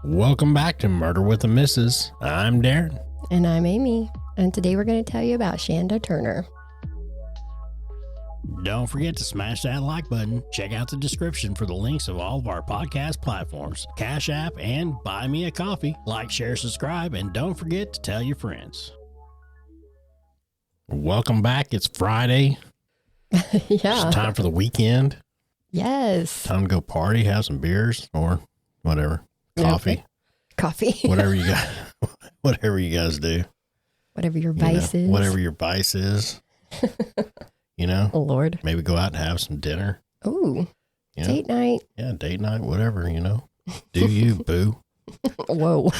Welcome back to Murder with a Mrs. I'm Darren. And I'm Amy. And today we're going to tell you about Chanda Turner. Don't forget to smash that like button. Check out the description for the links of all of our podcast platforms, Cash App, and Buy Me a Coffee. Like, share, subscribe, and don't forget to tell your friends. Welcome back. It's Friday. Yeah. It's time for the weekend. Yes. Time to go party, have some beers or whatever. Coffee. Okay. Coffee. Whatever you got. Whatever you guys do. Whatever your vice is. Whatever your vice is. You know? Oh, Lord. Maybe go out and have some dinner. Ooh. You know? Date night. Yeah, date night, whatever, you know. Do you, boo. Whoa.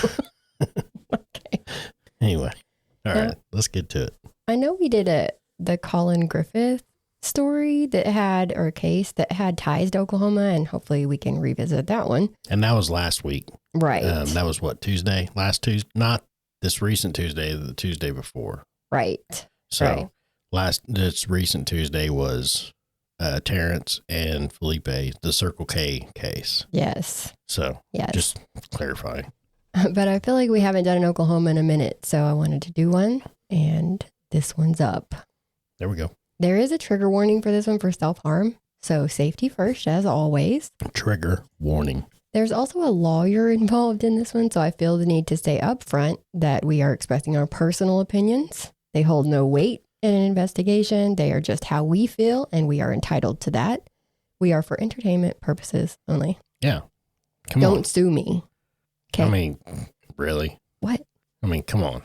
Okay. Anyway. All right, let's get to it. I know we did the Colin Griffith story that had, or case that had ties to Oklahoma, and hopefully we can revisit that one. And that was last week. Right. That was what, Tuesday? Last Tuesday? Not this recent Tuesday, the Tuesday before. Right. So this recent Tuesday was Terrence and Felipe, the Circle K case. Yes. So just clarify. But I feel like we haven't done an Oklahoma in a minute, so I wanted to do one, and this one's up. There we go. There is a trigger warning for this one for self-harm, so safety first, as always. Trigger warning. There's also a lawyer involved in this one, so I feel the need to say up front that we are expressing our personal opinions. They hold no weight in an investigation. They are just how we feel, and we are entitled to that. We are for entertainment purposes only. Yeah. Don't sue me. Okay. I mean, really? What? I mean, come on.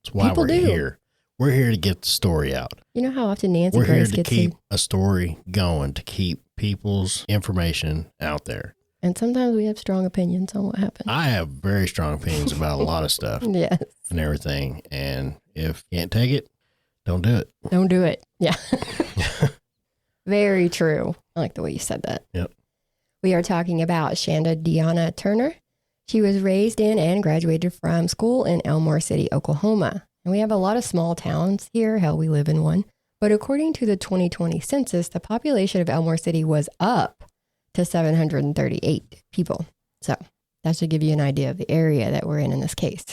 That's why we're here. We're here to get the story out. You know how often Nancy Grace gets We're here to keep a story going, to keep people's information out there. And sometimes we have strong opinions on what happened. I have very strong opinions about a lot of stuff. Yes. And everything. And if you can't take it, don't do it. Don't do it. Yeah. Very true. I like the way you said that. Yep. We are talking about Chanda Turner. She was raised in and graduated from school in Elmore City, Oklahoma. And we have a lot of small towns here. Hell, we live in one. But according to the 2020 census, the population of Elmore City was up to 738 people. So that should give you an idea of the area that we're in this case.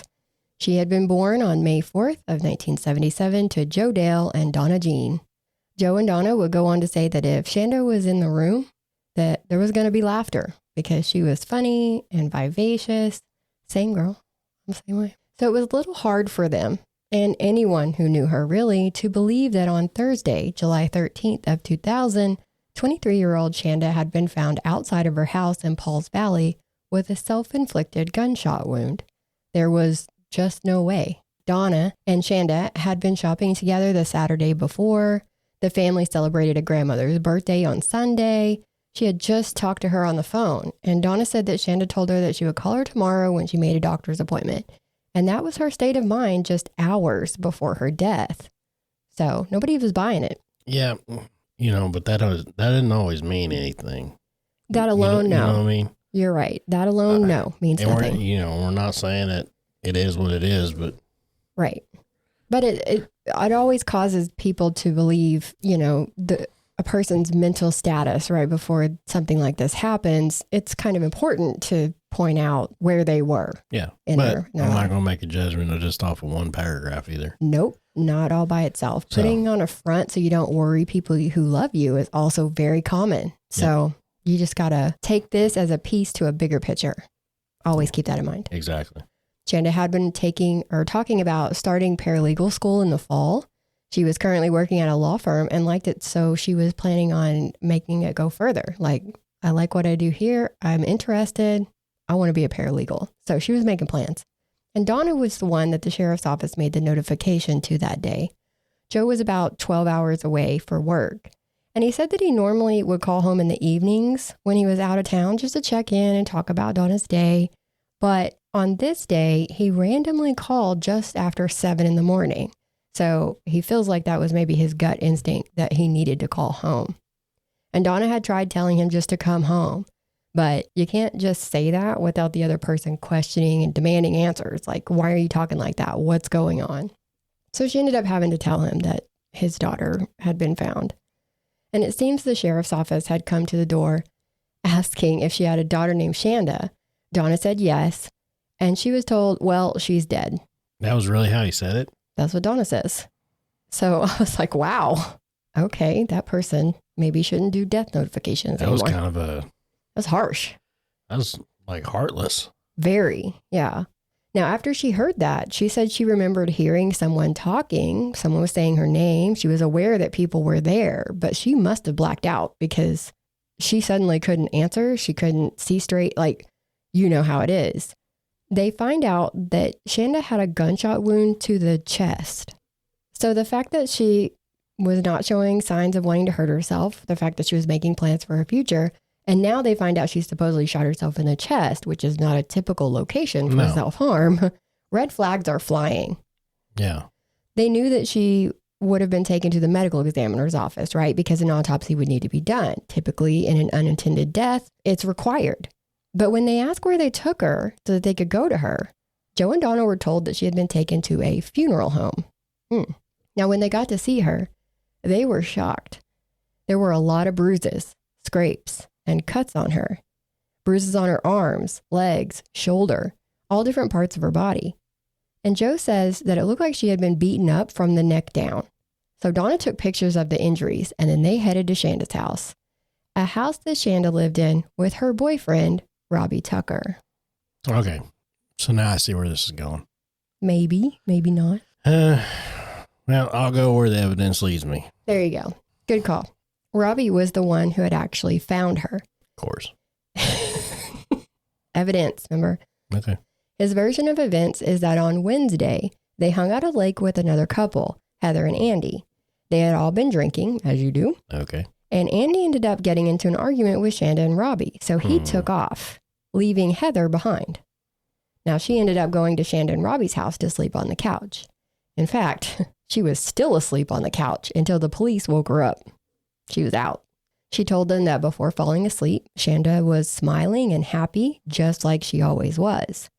She had been born on May 4th of 1977 to Joe Dale and Donna Jean. Joe and Donna would go on to say that if Chanda was in the room, that there was going to be laughter because she was funny and vivacious. Same girl. I'm the same way. So it was a little hard for them and anyone who knew her really to believe that on Thursday, July 13th of 2000, 23-year-old Chanda had been found outside of her house in Pauls Valley with a self-inflicted gunshot wound. There was just no way. Donna and Chanda had been shopping together the Saturday before. The family celebrated a grandmother's birthday on Sunday. She had just talked to her on the phone, and Donna said that Chanda told her that she would call her tomorrow when she made a doctor's appointment. And that was her state of mind just hours before her death. So nobody was buying it. Yeah, but that didn't always mean anything. That alone, no. You know what I mean? You're right. That alone, no, means nothing. We're not saying that it is what it is, but... Right. But it always causes people to believe, a person's mental status right before something like this happens. It's kind of important to point out where they were. Yeah. But I'm not going to make a judgment just off of one paragraph either. Nope. Not all by itself. Putting on a front so you don't worry people who love you is also very common. So you just got to take this as a piece to a bigger picture. Always keep that in mind. Exactly. Chanda had been talking about starting paralegal school in the fall. She was currently working at a law firm and liked it, so she was planning on making it go further. Like, I like what I do here. I'm interested. I want to be a paralegal. So she was making plans. And Donna was the one that the sheriff's office made the notification to that day. Joe was about 12 hours away for work. And he said that he normally would call home in the evenings when he was out of town just to check in and talk about Donna's day. But on this day, he randomly called just after 7 in the morning. So he feels like that was maybe his gut instinct that he needed to call home. And Donna had tried telling him just to come home. But you can't just say that without the other person questioning and demanding answers. Like, why are you talking like that? What's going on? So she ended up having to tell him that his daughter had been found. And it seems the sheriff's office had come to the door asking if she had a daughter named Chanda. Donna said yes. And she was told, well, she's dead. That was really how he said it? That's what Donna says. So I was like, wow. Okay, that person maybe shouldn't do death notifications anymore. That was kind of That's harsh. That was like heartless. Very, yeah. Now, after she heard that, she said she remembered hearing someone talking. Someone was saying her name. She was aware that people were there, but she must have blacked out because she suddenly couldn't answer. She couldn't see straight. Like, you know how it is. They find out that Chanda had a gunshot wound to the chest. So the fact that she was not showing signs of wanting to hurt herself, the fact that she was making plans for her future, and now they find out she supposedly shot herself in the chest, which is not a typical location for self-harm. Red flags are flying. Yeah. They knew that she would have been taken to the medical examiner's office, right? Because an autopsy would need to be done. Typically, in an unintended death, it's required. But when they asked where they took her so that they could go to her, Joe and Donna were told that she had been taken to a funeral home. Now, when they got to see her, they were shocked. There were a lot of bruises, scrapes, and cuts on her. Bruises on her arms, legs, shoulder, all different parts of her body. And Joe says that it looked like she had been beaten up from the neck down. So Donna took pictures of the injuries, and then they headed to Shanda's house. A house that Chanda lived in with her boyfriend, Robbie Tucker. Okay. So now I see where this is going. Maybe, maybe not. Well, I'll go where the evidence leads me. There you go. Good call. Robbie was the one who had actually found her. Of course. Evidence, remember? Okay. His version of events is that on Wednesday, they hung out a lake with another couple, Heather and Andy. They had all been drinking, as you do. Okay. And Andy ended up getting into an argument with Chanda and Robbie, so he took off, leaving Heather behind. Now, she ended up going to Chanda and Robbie's house to sleep on the couch. In fact, she was still asleep on the couch until the police woke her up. She was out. She told them that before falling asleep, Chanda was smiling and happy, just like she always was.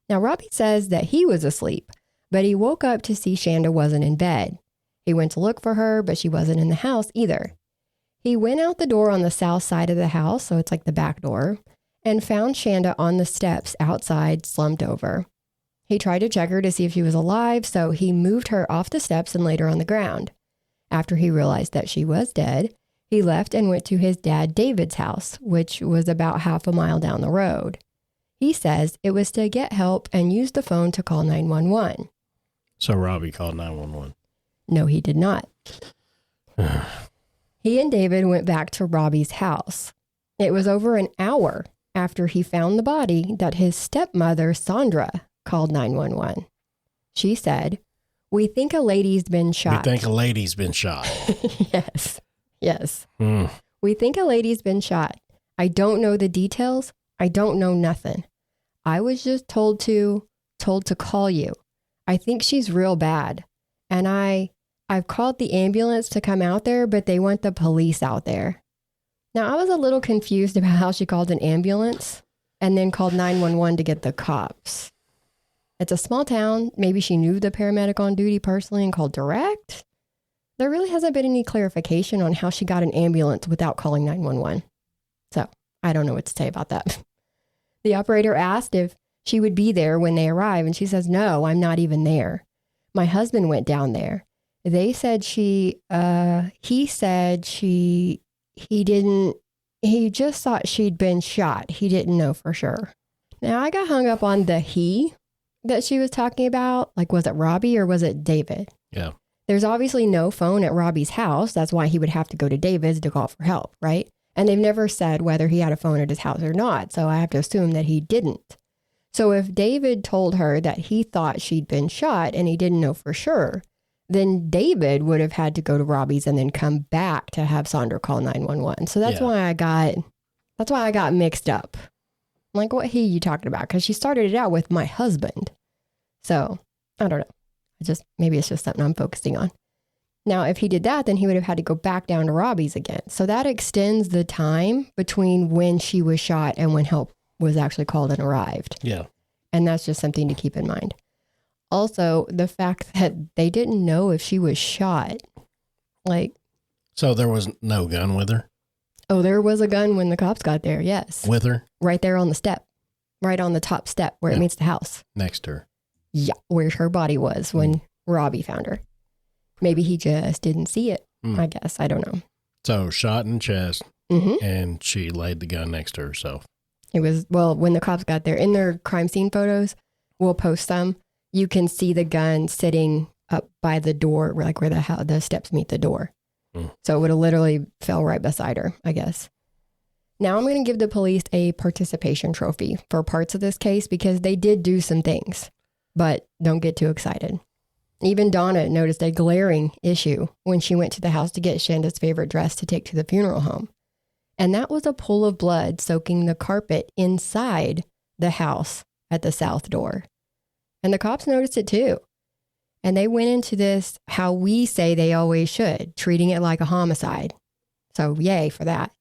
Now, Robbie says that he was asleep, but he woke up to see Chanda wasn't in bed. He went to look for her, but she wasn't in the house either. He went out the door on the south side of the house, so it's like the back door, and found Chanda on the steps outside, slumped over. He tried to check her to see if she was alive, so he moved her off the steps and laid her on the ground. After he realized that she was dead, he left and went to his dad David's house, which was about half a mile down the road. He says it was to get help and use the phone to call 911. So Robbie called 911. No, he did not. He and David went back to Robbie's house. It was over an hour after he found the body that his stepmother, Sandra, called 911. She said, "We think a lady's been shot." We think a lady's been shot. Yes. We think a lady's been shot. I don't know the details. I don't know nothing. I was just told to call you. I think she's real bad. And I've called the ambulance to come out there, but they want the police out there. Now, I was a little confused about how she called an ambulance and then called 911 to get the cops. It's a small town. Maybe she knew the paramedic on duty personally and called direct. There really hasn't been any clarification on how she got an ambulance without calling 911. So I don't know what to say about that. The operator asked if she would be there when they arrive, and she says, "No, I'm not even there. My husband went down there. They said he just thought she'd been shot. He didn't know for sure." Now, I got hung up on the he that she was talking about. Like, was it Robbie or was it David? Yeah. There's obviously no phone at Robbie's house. That's why he would have to go to David's to call for help, right? And they've never said whether he had a phone at his house or not. So I have to assume that he didn't. So if David told her that he thought she'd been shot and he didn't know for sure, then David would have had to go to Robbie's and then come back to have Sandra call 911. So that's why I got mixed up. I'm like, what he you talking about? Because she started it out with my husband. So I don't know. Maybe it's just something I'm focusing on. Now, if he did that, then he would have had to go back down to Robbie's again. So that extends the time between when she was shot and when help was actually called and arrived. Yeah. And that's just something to keep in mind. Also, the fact that they didn't know if she was shot. So there was no gun with her? Oh, there was a gun when the cops got there, yes. With her? Right there on the step. right on the top step where it meets the house. Next to her. Yeah, where her body was when Robbie found her. Maybe he just didn't see it, I guess. I don't know. So shot in the chest, and she laid the gun next to herself. It was, well, when the cops got there, in their crime scene photos, we'll post them. You can see the gun sitting up by the door, like where the steps meet the door. So it would have literally fell right beside her, I guess. Now I'm going to give the police a participation trophy for parts of this case because they did do some things, but don't get too excited. Even Donna noticed a glaring issue when she went to the house to get Shanda's favorite dress to take to the funeral home. And that was a pool of blood soaking the carpet inside the house at the south door. And the cops noticed it too. And they went into this how we say they always should, treating it like a homicide. So yay for that.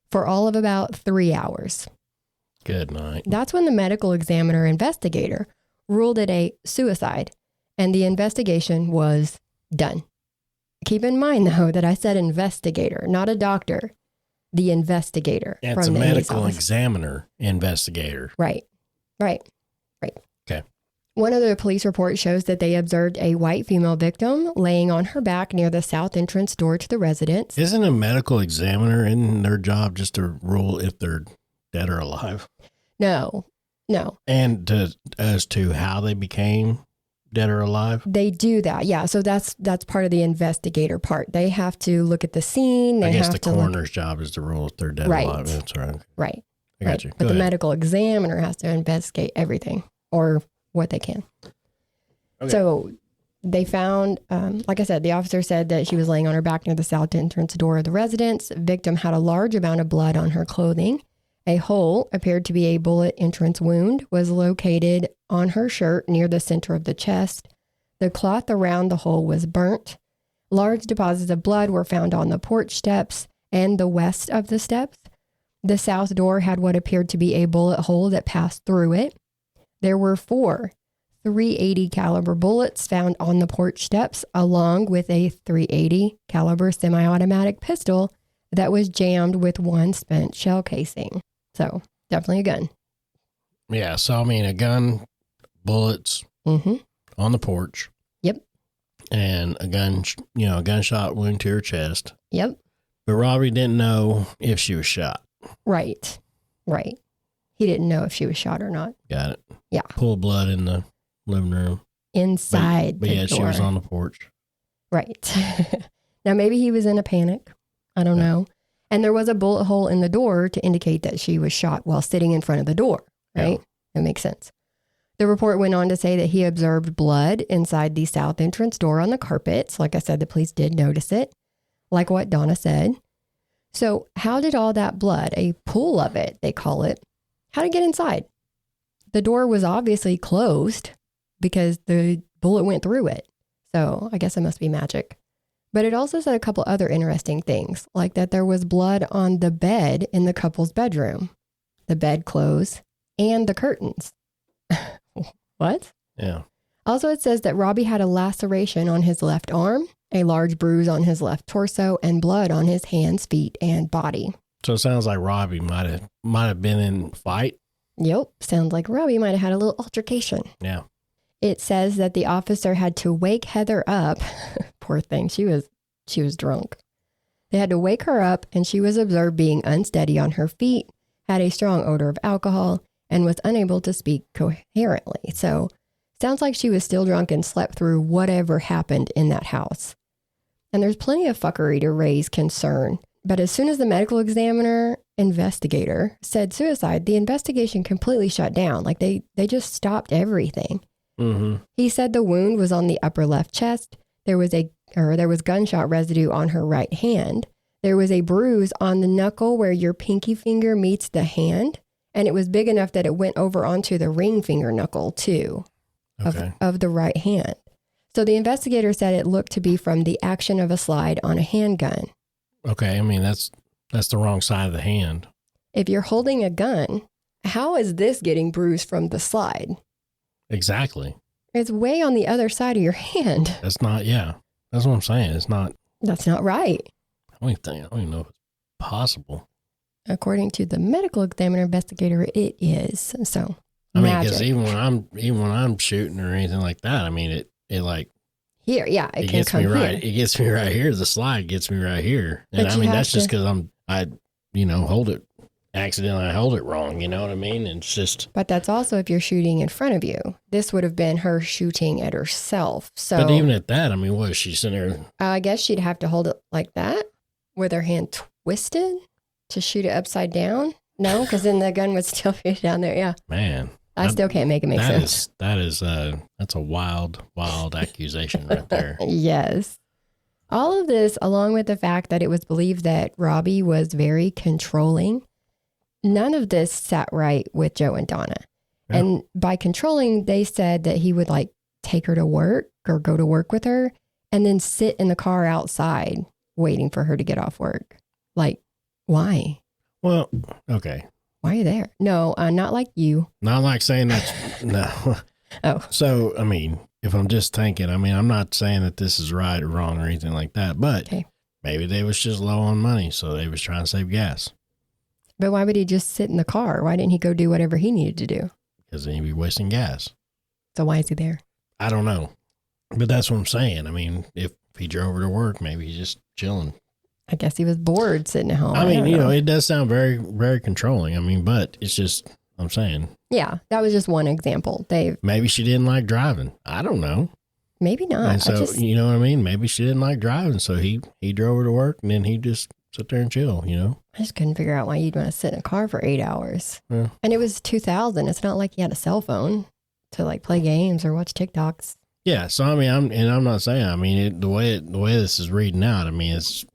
For all of about 3 hours. Good night. That's when the medical examiner investigator ruled it a suicide. And the investigation was done. Keep in mind, though, that I said investigator, not a doctor. The investigator. Yeah, it's a medical examiner investigator. Right. Okay. One of the police reports shows that they observed a white female victim laying on her back near the south entrance door to the residence. Isn't a medical examiner in their job just to rule if they're dead or alive? No. And as to how they became dead or alive? They do that, yeah. So that's part of the investigator part. They have to look at the scene. I guess the coroner's job is to rule if they're dead or alive. That's right. Right. I got you. But the medical examiner has to investigate everything or what they can. Okay. So they found, like I said, the officer said that she was laying on her back near the south entrance door of the residence. The victim had a large amount of blood on her clothing. A hole appeared to be a bullet entrance wound was located on her shirt near the center of the chest. The cloth around the hole was burnt. Large deposits of blood were found on the porch steps and the west of the steps. The south door had what appeared to be a bullet hole that passed through it. There were 4 .380 caliber bullets found on the porch steps, along with a .380 caliber semi-automatic pistol that was jammed with one spent shell casing. So definitely a gun. Yeah. So, I mean, a gun, bullets on the porch. Yep. And a gun, a gunshot wound to her chest. Yep. But Robbie didn't know if she was shot. Right. He didn't know if she was shot or not. Got it. Yeah. Pool of blood in the living room. Inside but the yeah, door. She was on the porch. Right. Now, maybe he was in a panic. I don't know. And there was a bullet hole in the door to indicate that she was shot while sitting in front of the door, right? Yeah. That makes sense. The report went on to say that he observed blood inside the south entrance door on the carpets. Like I said, the police did notice it, like what Donna said. So how did all that blood, a pool of it, they call it, how did it get inside? The door was obviously closed because the bullet went through it. So I guess it must be magic. But it also said a couple other interesting things, like that there was blood on the bed in the couple's bedroom, the bedclothes, and the curtains. What? Yeah. Also, it says that Robbie had a laceration on his left arm, a large bruise on his left torso, and blood on his hands, feet, and body. So it sounds like Robbie might have been in a fight. Yep. Sounds like Robbie might have had a little altercation. Yeah. It says that the officer had to wake Heather up. Poor thing. She was drunk. They had to wake her up, and she was observed being unsteady on her feet, had a strong odor of alcohol, and was unable to speak coherently. So sounds like she was still drunk and slept through whatever happened in that house. And there's plenty of fuckery to raise concern. But as soon as the medical examiner investigator said suicide, the investigation completely shut down. Like they just stopped everything. He said the wound was on the upper left chest. There was gunshot residue on her right hand. There was a bruise on the knuckle where your pinky finger meets the hand. And it was big enough that it went over onto the ring finger knuckle too, of the right hand. So the investigator said it looked to be from the action of a slide on a handgun. Okay. I mean, that's the wrong side of the hand. If you're holding a gun, how is this getting bruised from the slide? Exactly. It's way on the other side of your hand. That's not, yeah. That's what I'm saying. It's not. That's not right. I don't even know if it's possible. According to the medical examiner investigator, it is. So, I mean, magic. because even when I'm shooting or anything like that, I mean, it like Here, yeah, it can gets come me right. here. It gets me right here. The slide gets me right here, and But I you mean have that's just to- because I hold it accidentally. I hold it wrong. You know what I mean? And it's just. But that's also if you're shooting in front of you. This would have been her shooting at herself. So, But even at that, I mean, what is she sitting there? I guess she'd have to hold it like that with her hand twisted to shoot it upside down. No, because then the gun would still be down there. Yeah. Man, I still can't make it make sense. That's a wild accusation right there. Yes. All of this, along with the fact that it was believed that Robbie was very controlling, none of this sat right with Joe and Donna. Yeah. And by controlling, they said that he would like take her to work or go to work with her and then sit in the car outside waiting for her to get off work. Like, why? Well, okay. Why are you there? No, not like you. Not like saying that's no. Oh. So, I mean, if I'm just thinking, I mean, I'm not saying that this is right or wrong or anything like that, but Okay. maybe they was just low on money, so they was trying to save gas. But why would he just sit in the car? Why didn't he go do whatever he needed to do? Because then he'd be wasting gas. So why is he there? I don't know. But that's what I'm saying. I mean, if he drove her to work, maybe he's just chilling. I guess he was bored sitting at home. I mean, don't know. it does sound very, very controlling. I mean, but it's just, I'm saying. Yeah, that was just one example. Maybe she didn't like driving. I don't know. Maybe not. And so, you know what I mean? Maybe she didn't like driving. So he drove her to work and then he just sit there and chill, you know? I just couldn't figure out why you'd want to sit in a car for 8 hours. Yeah. And it was 2000. It's not like he had a cell phone to like play games or watch TikToks. Yeah. So, I mean, I'm not saying, I mean, the way this is reading out, I mean, it's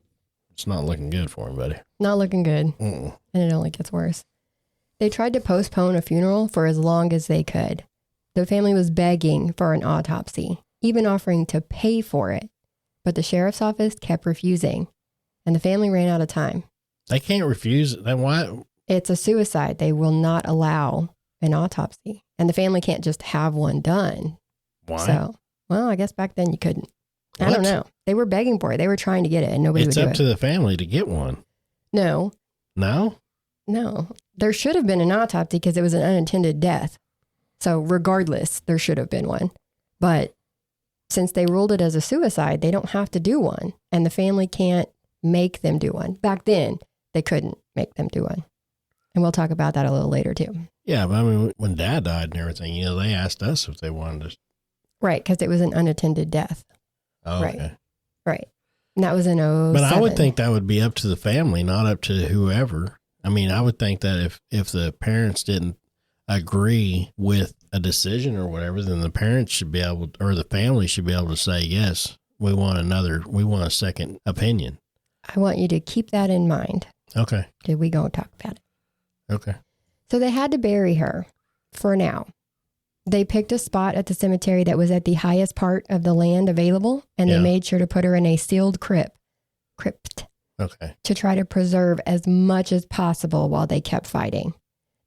not looking good for him, buddy. Not looking good. Mm-mm. And it only gets worse. They tried to postpone a funeral for as long as they could. The family was begging for an autopsy, even offering to pay for it. But the sheriff's office kept refusing, and the family ran out of time. They can't refuse it. Then why? It's a suicide. They will not allow an autopsy, and the family can't just have one done. Why? So, well, I guess back then you couldn't. I don't What? know. They were begging for it. They were trying to get it, and nobody It's would do up it. to the family to get one. No. No? There should have been an autopsy because it was an unintended death. So regardless, there should have been one. But since they ruled it as a suicide, they don't have to do one. And the family can't make them do one. Back then, they couldn't make them do one. And we'll talk about that a little later too. Yeah, but I mean, when Dad died and everything, you know, they asked us if they wanted to. Right, because it was an unattended death. Oh, Right. okay. Right. And that was in 07. But I would think that would be up to the family, not up to whoever. I mean, I would think that if the parents didn't agree with a decision or whatever, then the parents should be able, or the family should be able to say, yes, we want a second opinion. I want you to keep that in mind. Okay. Did we go talk about it? Okay. So they had to bury her for now. They picked a spot at the cemetery that was at the highest part of the land available, and Yeah. they made sure to put her in a sealed crypt Okay. to try to preserve as much as possible while they kept fighting.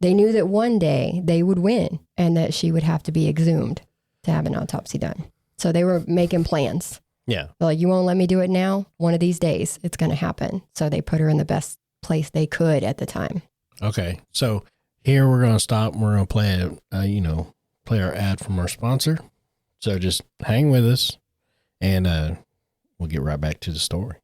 They knew that one day they would win and that she would have to be exhumed to have an autopsy done. So they were making plans. Yeah. They're like, you won't let me do it now? One of these days, it's going to happen. So they put her in the best place they could at the time. Okay. So here we're going to stop. And we're going to play play our ad from our sponsor. So just hang with us and we'll get right back to the story.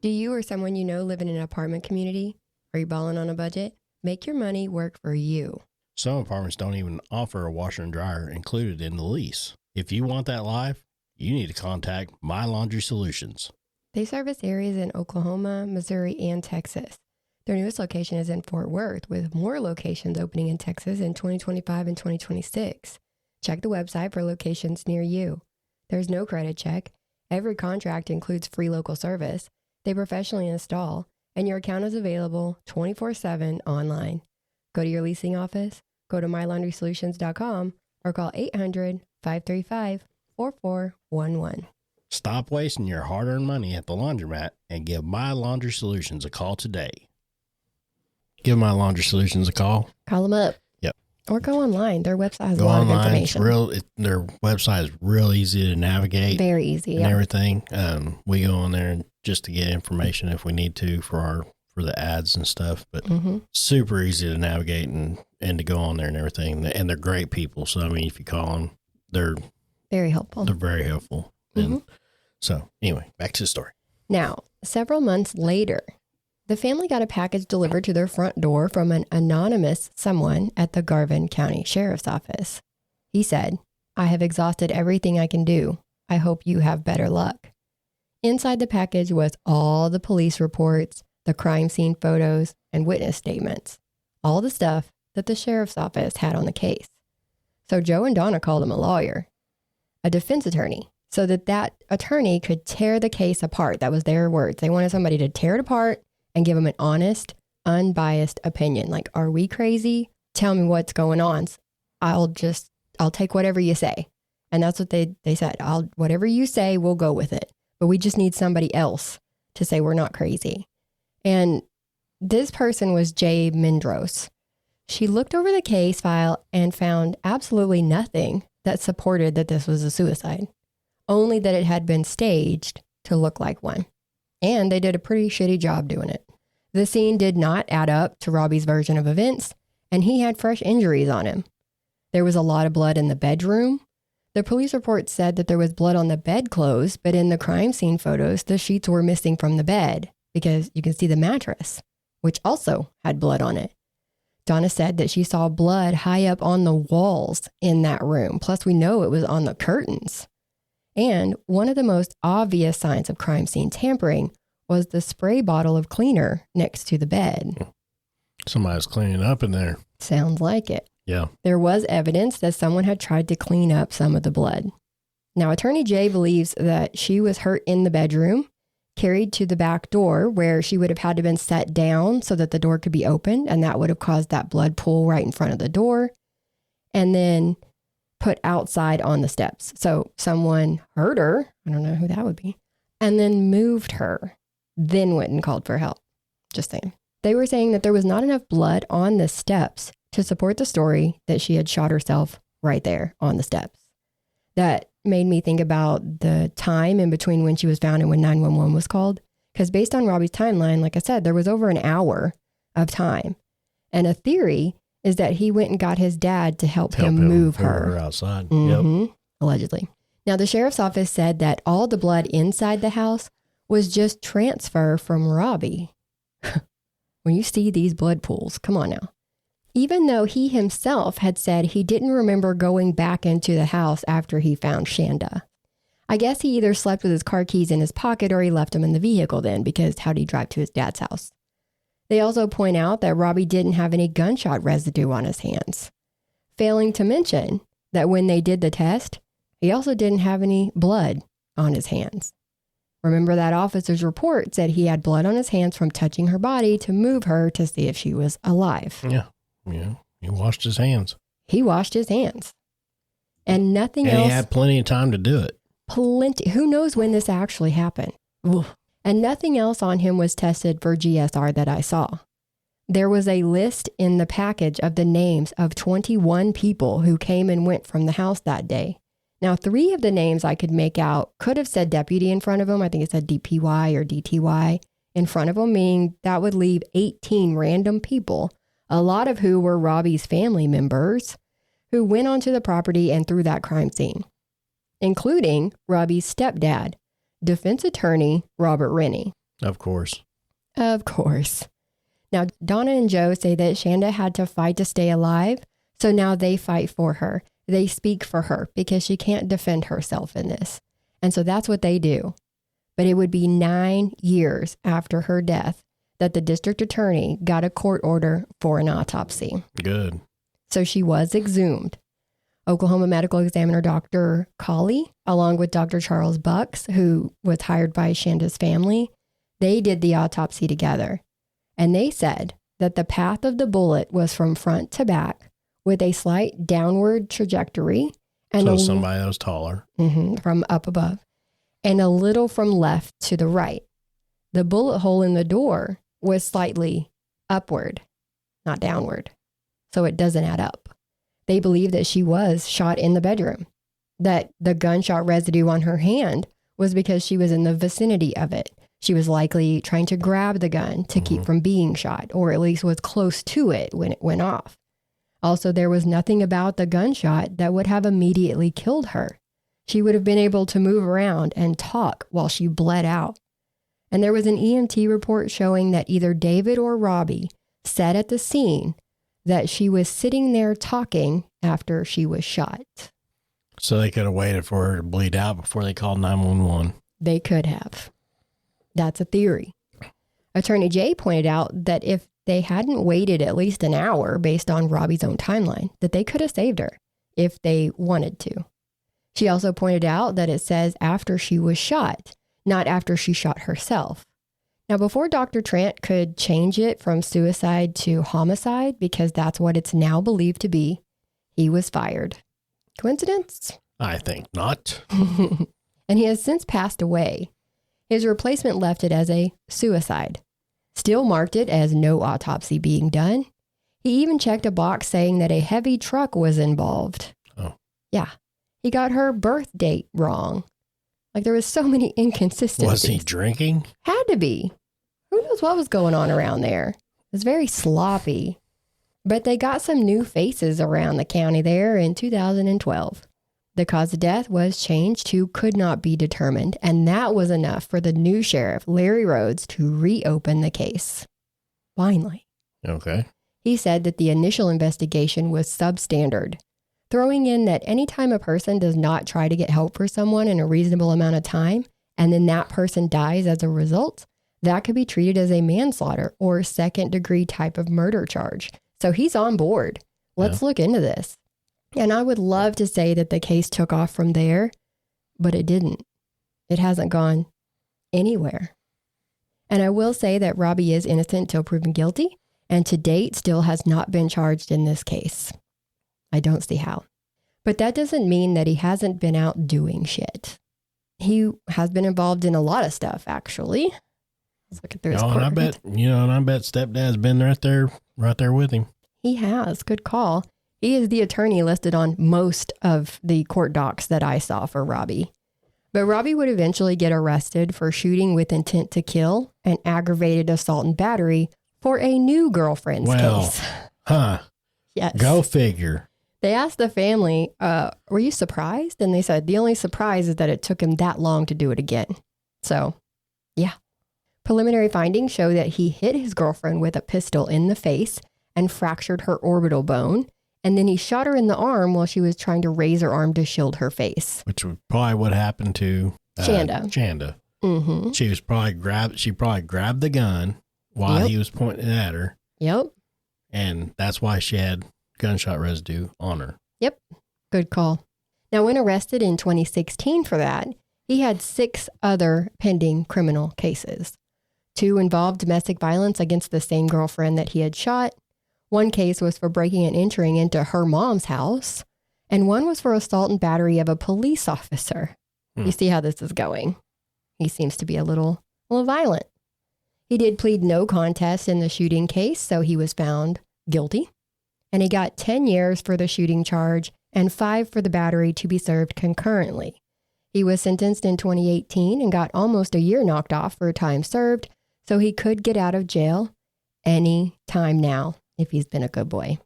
Do you or someone you know live in an apartment community? Are you balling on a budget? Make your money work for you. Some apartments don't even offer a washer and dryer included in the lease. If you want that life, you need to contact My Laundry Solutions. They service areas in Oklahoma, Missouri, and Texas. Their newest location is in Fort Worth, with more locations opening in Texas in 2025 and 2026. Check the website for locations near you. There's no credit check. Every contract includes free local service. They professionally install, and your account is available 24/7 online. Go to your leasing office, go to mylaundrysolutions.com, or call 800-535-4411. Stop wasting your hard-earned money at the laundromat and give My Laundry Solutions a call today. Give My Laundry Solutions a call. Call them up. Yep. Or go online. Their website has a Go lot online. of It's information. their website is real easy to navigate. Very easy. And Yeah. everything. We go on there just to get information if we need to for for the ads and stuff, but Mm-hmm. super easy to navigate and to go on there and everything. And they're great people. So, I mean, if you call them, they're Very helpful. they're very helpful. Mm-hmm. And so anyway, back to the story. Now, several months later, the family got a package delivered to their front door from an anonymous someone at the Garvin County Sheriff's Office. He said, "I have exhausted everything I can do. I hope you have better luck." Inside the package was all the police reports, the crime scene photos, and witness statements. All the stuff that the sheriff's office had on the case. So Joe and Donna called him a lawyer, a defense attorney, so that attorney could tear the case apart. That was their words. They wanted somebody to tear it apart and give them an honest, unbiased opinion. Like, are we crazy? Tell me what's going on. I'll take whatever you say. And that's what they said. Whatever you say, we'll go with it. But we just need somebody else to say we're not crazy. And this person was Jay Mindros. She looked over the case file and found absolutely nothing that supported that this was a suicide. Only that it had been staged to look like one. And they did a pretty shitty job doing it. The scene did not add up to Robbie's version of events, and he had fresh injuries on him. There was a lot of blood in the bedroom. The police report said that there was blood on the bedclothes, but in the crime scene photos, the sheets were missing from the bed because you can see the mattress, which also had blood on it. Donna said that she saw blood high up on the walls in that room. Plus, we know it was on the curtains. And one of the most obvious signs of crime scene tampering was the spray bottle of cleaner next to the bed. Somebody's cleaning up in there. Sounds like it. Yeah. There was evidence that someone had tried to clean up some of the blood. Now, Attorney Jay believes that she was hurt in the bedroom, carried to the back door where she would have had to been set down so that the door could be opened, and that would have caused that blood pool right in front of the door, and then put outside on the steps. So someone hurt her, I don't know who that would be, and then moved her, then went and called for help. Just saying. They were saying that there was not enough blood on the steps to support the story that she had shot herself right there on the steps. That made me think about the time in between when she was found and when 911 was called. Because based on Robbie's timeline, like I said, there was over an hour of time. And a theory is that he went and got his dad to help him move her outside. Mm-hmm. Yep. Allegedly. Now, the sheriff's office said that all the blood inside the house was just transfer from Robbie. When you see these blood pools, come on now. Even though he himself had said he didn't remember going back into the house after he found Chanda. I guess he either slept with his car keys in his pocket or he left them in the vehicle then, because how'd he drive to his dad's house? They also point out that Robbie didn't have any gunshot residue on his hands, failing to mention that when they did the test, he also didn't have any blood on his hands. Remember that officer's report said he had blood on his hands from touching her body to move her to see if she was alive. Yeah. Yeah. He washed his hands. He washed his hands. And nothing else. And he had plenty of time to do it. Plenty. Who knows when this actually happened? Oof. And nothing else on him was tested for GSR that I saw. There was a list in the package of the names of 21 people who came and went from the house that day. Now, 3 of the names I could make out could have said deputy in front of them. I think it said DPY or DTY in front of them, meaning that would leave 18 random people, a lot of who were Robbie's family members, who went onto the property and through that crime scene, including Robbie's stepdad, defense attorney Robert Rennie. Of course. Of course. Now, Donna and Joe say that Chanda had to fight to stay alive, so now they fight for her. They speak for her because she can't defend herself in this. And so that's what they do. But it would be 9 years after her death that the district attorney got a court order for an autopsy. Good. So she was exhumed. Oklahoma medical examiner Dr. Colley, along with Dr. Charles Bucks, who was hired by Shanda's family, they did the autopsy together. And they said that the path of the bullet was from front to back with a slight downward trajectory. And so somebody that was taller. From up above. And a little from left to the right. The bullet hole in the door was slightly upward, not downward. So it doesn't add up. They believe that she was shot in the bedroom, that the gunshot residue on her hand was because she was in the vicinity of it. She was likely trying to grab the gun to keep from being shot, or at least was close to it when it went off. Also, there was nothing about the gunshot that would have immediately killed her. She would have been able to move around and talk while she bled out. And there was an EMT report showing that either David or Robbie said at the scene that she was sitting there talking after she was shot. So they could have waited for her to bleed out before they called 911. They could have. That's a theory. Attorney Jay pointed out that if they hadn't waited at least an hour based on Robbie's own timeline, that they could have saved her if they wanted to. She also pointed out that it says after she was shot, not after she shot herself. Now, before Dr. Trant could change it from suicide to homicide, because that's what it's now believed to be, he was fired. Coincidence? I think not. And he has since passed away. His replacement left it as a suicide. Still marked it as no autopsy being done. He even checked a box saying that a heavy truck was involved. Oh. Yeah. He got her birth date wrong. Like there was so many inconsistencies. Was he drinking? Had to be. Who knows what was going on around there? It was very sloppy. But they got some new faces around the county there in 2012. The cause of death was changed to could not be determined, and that was enough for the new sheriff, Larry Rhodes, to reopen the case. Finally. Okay. He said that the initial investigation was substandard, throwing in that anytime a person does not try to get help for someone in a reasonable amount of time, and then that person dies as a result, that could be treated as a manslaughter or second-degree type of murder charge. So he's on board. Let's look into this. And I would love to say that the case took off from there, but it didn't. It hasn't gone anywhere. And I will say that Robbie is innocent till proven guilty, and to date still has not been charged in this case. I don't see how. But that doesn't mean that he hasn't been out doing shit. He has been involved in a lot of stuff, actually. Let's look at those. And I bet stepdad's been right there with him. He has. Good call. He is the attorney listed on most of the court docs that I saw for Robbie. But Robbie would eventually get arrested for shooting with intent to kill and aggravated assault and battery for a new girlfriend's case. Huh. Yes. Go figure. They asked the family, were you surprised? And they said the only surprise is that it took him that long to do it again. So, yeah. Preliminary findings show that he hit his girlfriend with a pistol in the face and fractured her orbital bone. And then he shot her in the arm while she was trying to raise her arm to shield her face. Which would probably what happened to Chanda. Mm-hmm. She probably grabbed the gun while he was pointing at her. Yep. And that's why she had gunshot residue on her. Yep. Good call. Now, when arrested in 2016 for that, he had 6 other pending criminal cases. 2 involved domestic violence against the same girlfriend that he had shot. 1 case was for breaking and entering into her mom's house, and 1 was for assault and battery of a police officer. You see how this is going. He seems to be a little violent. He did plead no contest in the shooting case, so he was found guilty, and he got 10 years for the shooting charge and 5 for the battery to be served concurrently. He was sentenced in 2018 and got almost a year knocked off for time served, so he could get out of jail any time now if he's been a good boy,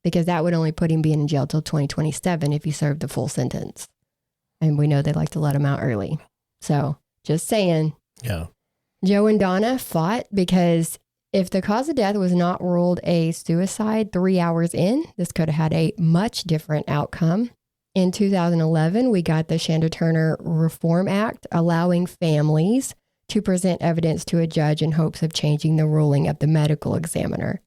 because that would only put him being in jail till 2027 if he served the full sentence. And we know they like to let him out early. So just saying. Yeah. Joe and Donna fought because if the cause of death was not ruled a suicide 3 hours in, this could have had a much different outcome. In 2011, we got the Chanda Turner Reform Act, allowing families to present evidence to a judge in hopes of changing the ruling of the medical examiner.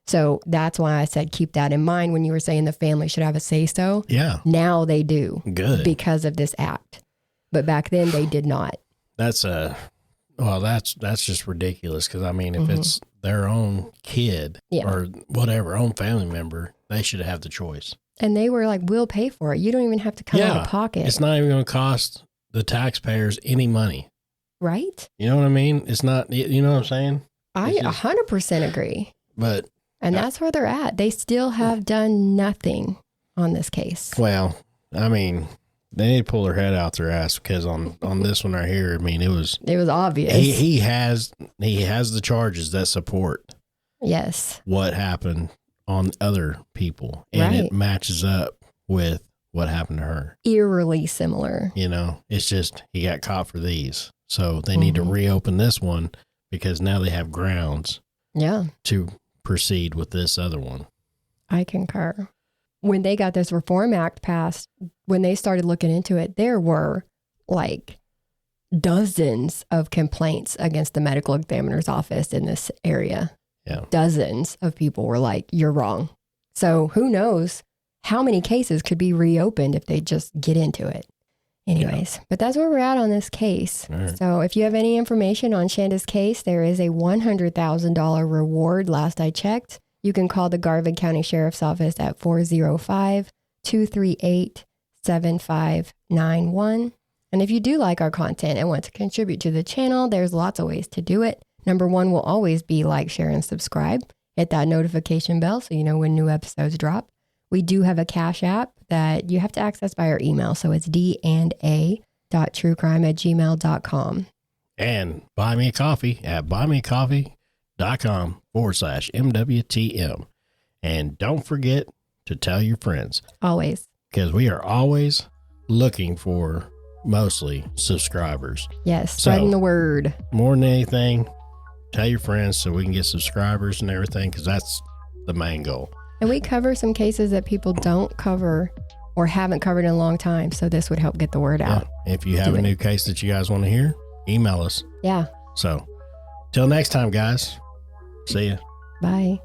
So that's why I said keep that in mind when you were saying the family should have a say-so. Yeah. Now they do. Good. Because of this act. But back then they did not. That's just ridiculous. Because, I mean, if it's their own kid or whatever, own family member, they should have the choice. And they were like, we'll pay for it. You don't even have to come out of pocket. It's not even going to cost the taxpayers any money. Right? You know what I mean? It's not, you know what I'm saying? I 100% agree. But. And that's where they're at. They still have done nothing on this case. Well, I mean, They need to pull their head out their ass because on this one right here, I mean, it was obvious. He has the charges that support yes what happened on other people, and right. it matches up with what happened to her. Eerily similar. You know, it's just he got caught for these, so they need to reopen this one because now they have grounds. Yeah. To proceed with this other one. I concur. When they got this Reform Act passed, when they started looking into it, there were like dozens of complaints against the medical examiner's office in this area. Yeah. Dozens of people were like, you're wrong. So who knows how many cases could be reopened if they just get into it. Anyways, but that's where we're at on this case. Right. So if you have any information on Shanda's case, there is a $100,000 reward last I checked. You can call the Garvin County Sheriff's Office at 405-238-7591. And if you do like our content and want to contribute to the channel, there's lots of ways to do it. Number one will always be like, share, and subscribe. Hit that notification bell so you know when new episodes drop. We do have a Cash App that you have to access by our email. So it's d&a.truecrime@gmail.com. And buy me a coffee at buymeacoffee.com/MWTM. And don't forget to tell your friends. Always. Because we are always looking for mostly subscribers. Yes, spreading the word. More than anything, tell your friends so we can get subscribers and everything, because that's the main goal. And we cover some cases that people don't cover or haven't covered in a long time. So this would help get the word out. If you have a new case that you guys want to hear, email us. Yeah. So till next time, guys. See ya. Bye.